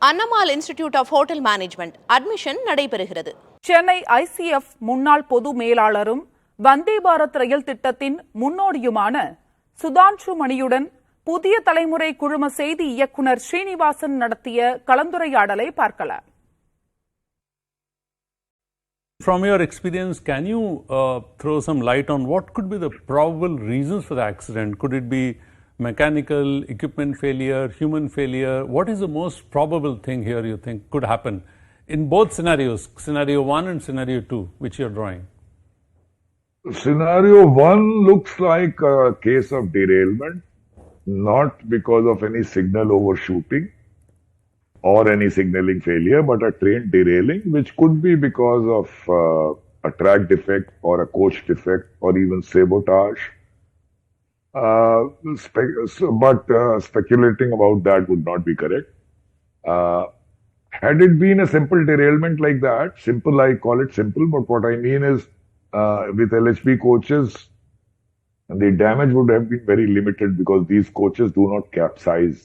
Annamal Institute of Hotel Management admission நடைபெறுகிறது. Chennai ICF முன்னாள் பொது மேலாளரும் வந்தே பாரத் ரயில் திட்டத்தின் முன்னோடியுமான சுதான்ஷு மணியுடன் புதிய தலைமுறை குழும செய்தி இயக்குனர் ஸ்ரீனிவாசன் நடத்திய கலந்துரையாடலை பார்க்கலாம். From your experience, can you throw some light on what could be the probable reasons for the accident? Could it be mechanical, equipment failure, human failure? What is the most probable thing here you think could happen in both scenarios, scenario 1 and scenario 2, which you are drawing? Scenario 1 looks like a case of derailment, not because of any signal overshooting or any signaling failure, but a train derailing, which could be because of a track defect or a coach defect or even sabotage. Speculating about that would not be correct. Had it been a simple derailment like that, simple, I call it simple, but what I mean is with LHB coaches, the damage would have been very limited because these coaches do not capsize.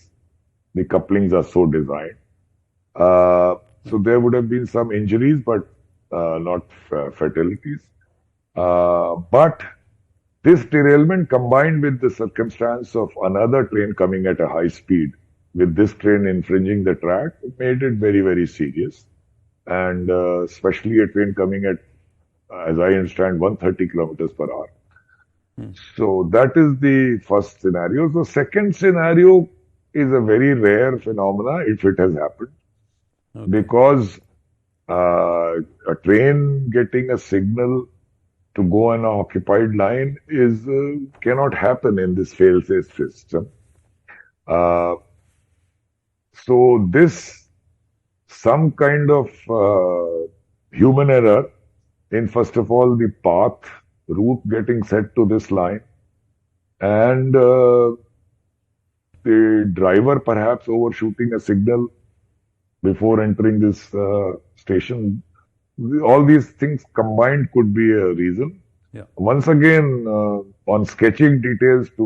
The couplings are so designed. So there would have been some injuries, but not fatalities. But this derailment combined with the circumstance of another train coming at a high speed, with this train infringing the track, made it very, very serious. And especially a train coming at, as I understand, 130 kilometers per hour. So that is the first scenario. The second scenario is a very rare phenomena if it has happened. Okay. Because a train getting a signal to go on an occupied line is cannot happen in this fail-safe system. So this, some kind of human error in, first of all, the path, route getting set to this line, and the driver perhaps overshooting a signal before entering this station. All these things combined could be a reason. Yeah. Once again, on sketching details to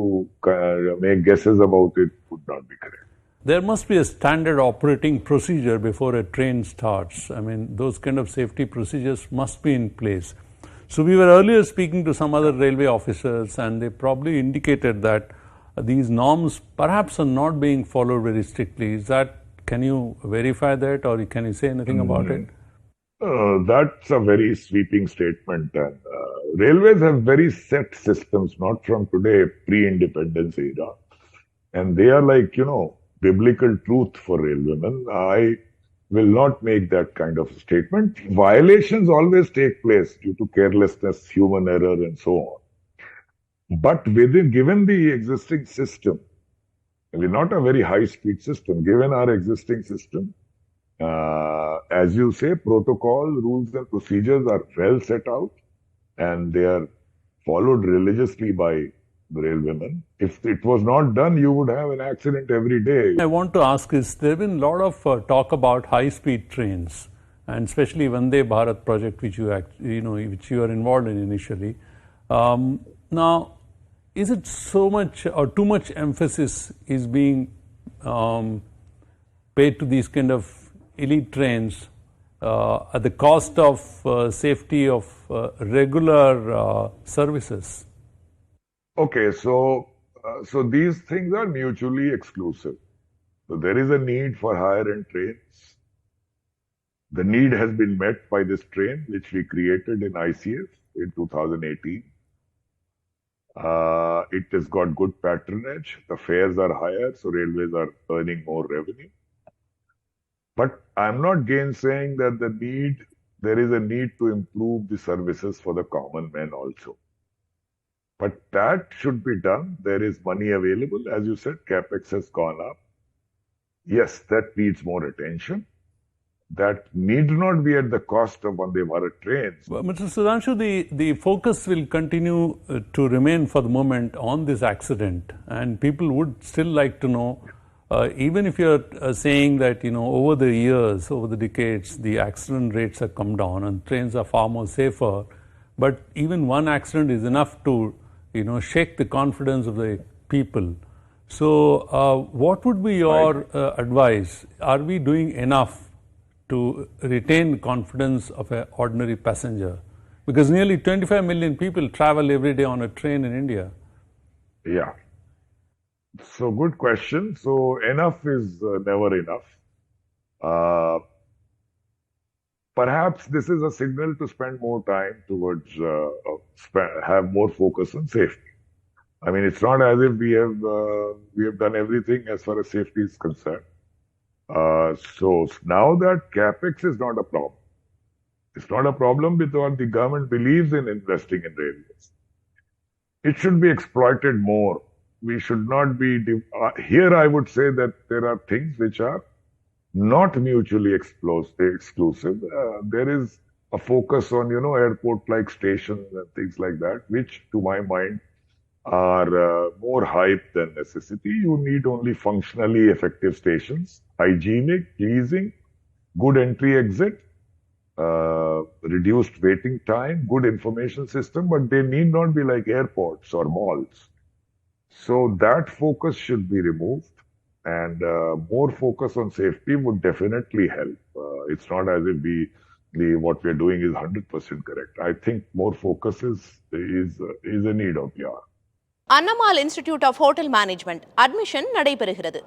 make guesses about it would not be correct. There must be a standard operating procedure before a train starts. I mean, those kind of safety procedures must be in place. So we were earlier speaking to some other railway officers, and they probably indicated that these norms perhaps are not being followed very strictly. Is that, can you verify that, or can you say anything about it? That's a very sweeping statement. And railways have very set systems, not from today, pre-independence era. And they are like, biblical truth for railwaymen. I will not make that kind of statement. Violations always take place due to carelessness, human error, and so on. But given the existing system, we're not a very high-speed system. Given our existing system, as you say, protocol, rules and procedures are well set out, and they are followed religiously by the railwaymen. If it was not done, you would have an accident every day. I want to ask is, there have been a lot of talk about high-speed trains, and especially Vande Bharat project, which you which you are involved in initially. Now, is it so much or too much emphasis is being paid to these kind of elite trains at the cost of safety of regular services? Okay, so these things are mutually exclusive. So there is a need for higher-end trains. The need has been met by this train, which we created in ICF in 2018. It has got good patronage. The fares are higher, so railways are earning more revenue. But I'm not gainsaying that there is a need to improve the services for the common man also. But that should be done. There is money available. As you said, CapEx has gone up. Yes, that needs more attention. That need not be at the cost of Vande Bharat trains. Well, Mr. Sudhanshu, the focus will continue to remain for the moment on this accident, and people would still like to know, even if you're saying that, over the years, over the decades, the accident rates have come down and trains are far more safer, but even one accident is enough to, shake the confidence of the people. So, what would be your advice? Are we doing enough to retain confidence of an ordinary passenger? Because nearly 25 million people travel every day on a train in India. Yeah. So good question. So enough is never enough. Perhaps this is a signal to spend more time towards have more focus on safety. I mean, it's not as if we have done everything as far as safety is concerned. So now that capex is not a problem. It's not a problem because the government believes in investing in railways. It should be exploited more. We should not be here. I would say that there are things which are not mutually exclusive. There is a focus on airport-like stations and things like that, which to my mind are more hype than necessity. You need only functionally effective stations, hygienic, pleasing, good entry-exit, reduced waiting time, good information system, but they need not be like airports or malls. So that focus should be removed, and more focus on safety would definitely help. It's not as if what we are doing is 100% correct. I think more focus is a need of the hour. Annamal Institute of Hotel Management admission நடைபெறுகிறது.